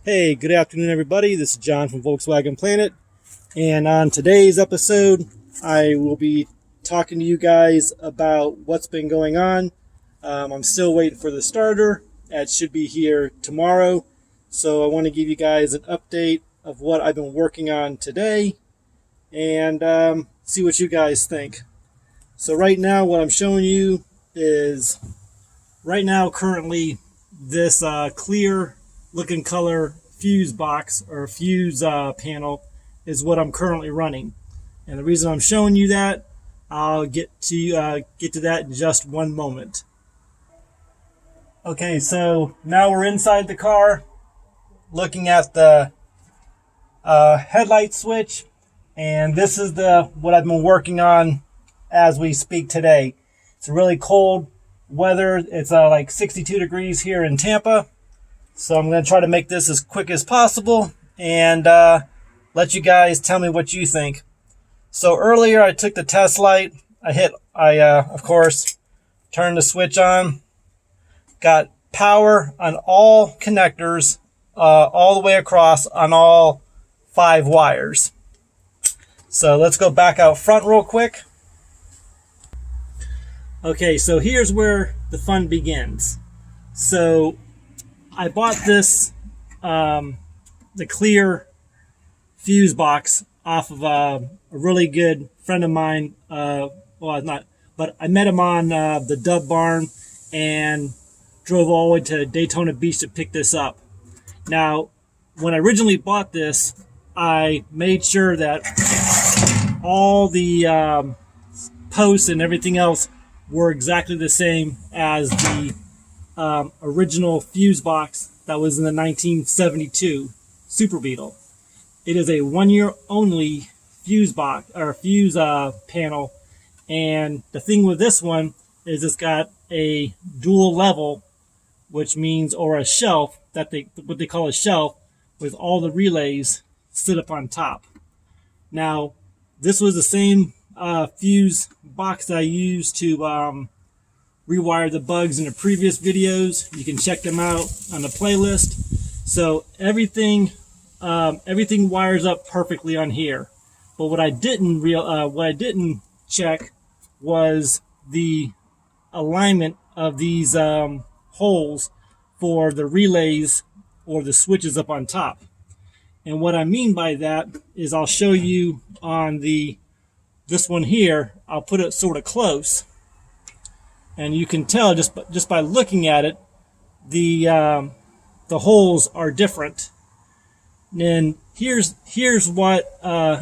Hey, good afternoon, everybody. This is John from Volkswagen Planet. And on today's episode, I will be talking to you guys about what's been going on. I'm still waiting for the starter. That should be here tomorrow. So I want to give you guys an update of what I've been working on today and see what you guys think. So right now, what I'm showing you is currently this clear looking color fuse box or fuse panel is what I'm currently running. And the reason I'm showing you that, I'll get to that in just one moment. Okay, so now we're inside the car looking at the headlight switch, and this is what I've been working on as we speak today. It's really cold weather. It's like 62 degrees here in Tampa. So I'm going to try to make this as quick as possible and let you guys tell me what you think. So earlier I took the test light. I of course turned the switch on. Got power on all connectors all the way across on all 5 wires. So let's go back out front real quick. Okay, so here's where the fun begins. So I bought this, the clear fuse box off of a really good friend of mine. Well, not, but I met him on the Dub Barn and drove all the way to Daytona Beach to pick this up. Now, when I originally bought this, I made sure that all the posts and everything else were exactly the same as the original fuse box that was in the 1972 Super Beetle. It is a 1-year only fuse box or fuse panel, and the thing with this one is it's got a dual level, which means, or a shelf, what they call a shelf, with all the relays sit up on top. Now, this was the same fuse box that I used to rewire the bugs in the previous videos. You can check them out on the playlist. So everything wires up perfectly on here. But what I didn't check was the alignment of these holes for the relays or the switches up on top. And what I mean by that is I'll show you on this one here. I'll put it sort of close, and you can tell just by looking at it, the holes are different. And here's what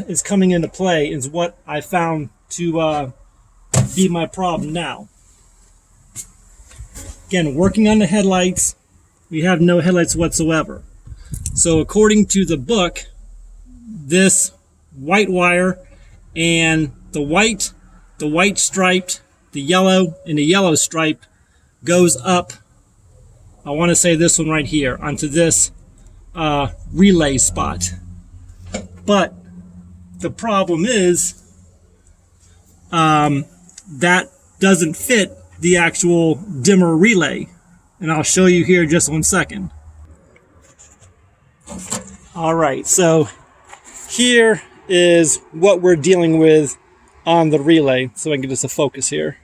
is coming into play, is what I found to be my problem now. Again, working on the headlights, we have no headlights whatsoever. So according to the book, this white wire and the white striped, the yellow and the yellow stripe goes up, I want to say this one right here, onto this relay spot. But the problem is that doesn't fit the actual dimmer relay. And I'll show you here in just 1 second. Alright, so here is what we're dealing with on the relay, so I can get this a focus here.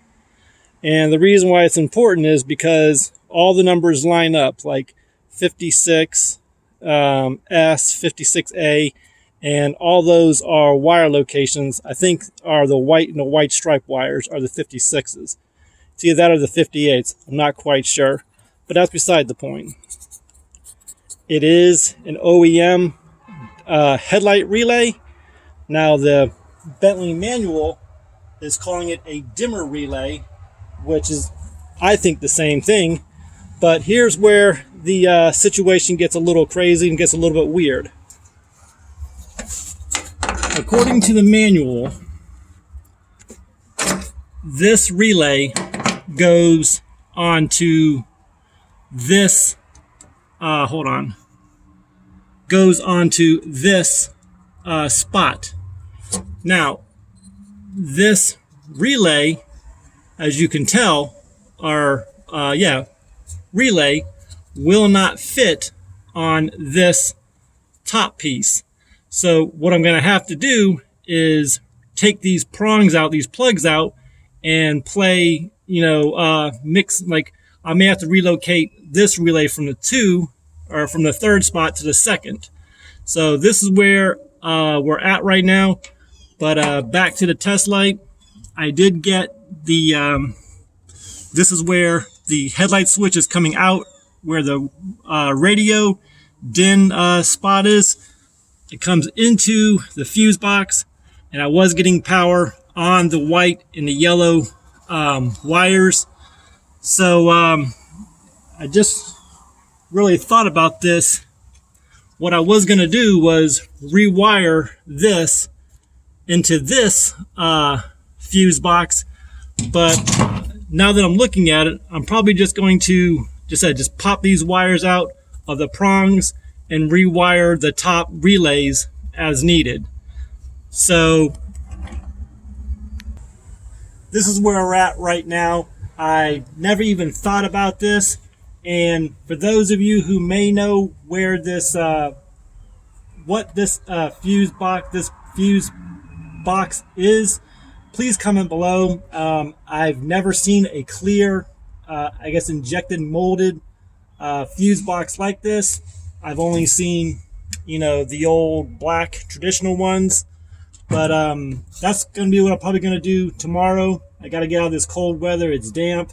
And the reason why it's important is because all the numbers line up, like 56, S, 56A, and all those are wire locations. I think are the white and the white stripe wires are the 56s. It's either that or the 58s. I'm not quite sure, but that's beside the point. It is an OEM headlight relay. Now the Bentley manual is calling it a dimmer relay, which is, I think, the same thing. But here's where the situation gets a little crazy and gets a little bit weird. According to the manual, this relay goes onto this, goes onto this spot. Now, this relay, as you can tell, relay will not fit on this top piece. So what I'm going to have to do is take these prongs out, these plugs out, and play, mix, like I may have to relocate this relay from the 2 or from the 3rd spot to the 2nd. So this is where we're at right now. But back to the test light, I did get the, this is where the headlight switch is coming out, where the radio DIN spot is. It comes into the fuse box, and I was getting power on the white and the yellow wires. So I just really thought about this. What I was going to do was rewire this into this fuse box, but now that I'm looking at it, I'm probably just going to just pop these wires out of the prongs and rewire the top relays as needed. So this is where we're at right now. I never even thought about this, and for those of you who may know where this what this fuse box is, please comment below. I've never seen a clear I guess injected molded fuse box like this. I've only seen, the old black traditional ones, but that's going to be what I'm probably going to do tomorrow. I got to get out of this cold weather. It's damp.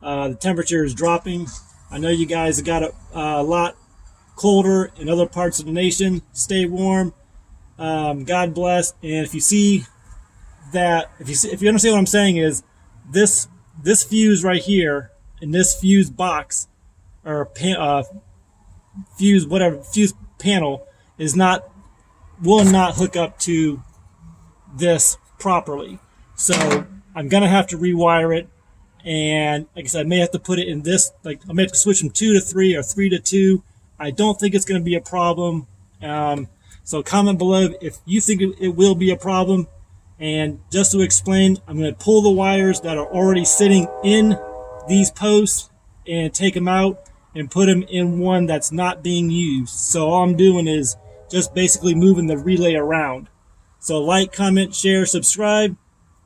The temperature is dropping. I know you guys have got a lot colder in other parts of the nation. Stay warm. God bless. And if you see that, if you understand what I'm saying, is this fuse right here in this fuse box or fuse panel will not hook up to this properly. So I'm gonna have to rewire it, and like I said, I may have to put it in this, like I may have to switch from 2 to 3 or 3 to 2. I don't think it's going to be a problem. So comment below if you think it will be a problem. And just to explain, I'm going to pull the wires that are already sitting in these posts and take them out and put them in one that's not being used. So all I'm doing is just basically moving the relay around. So like, comment, share, subscribe,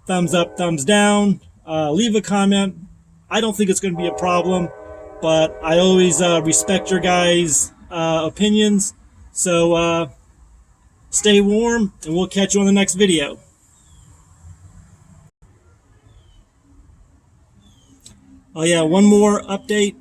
thumbs up, thumbs down, leave a comment. I don't think it's going to be a problem, but I always respect your guys' opinions. So stay warm, and we'll catch you on the next video. Oh yeah, one more update.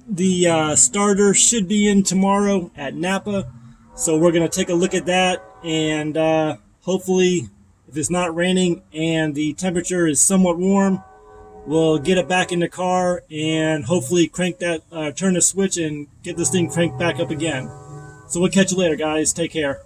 The starter should be in tomorrow at Napa, so we're going to take a look at that, and hopefully if it's not raining and the temperature is somewhat warm, we'll get it back in the car and hopefully crank that, turn the switch and get this thing cranked back up again. So we'll catch you later, guys. Take care.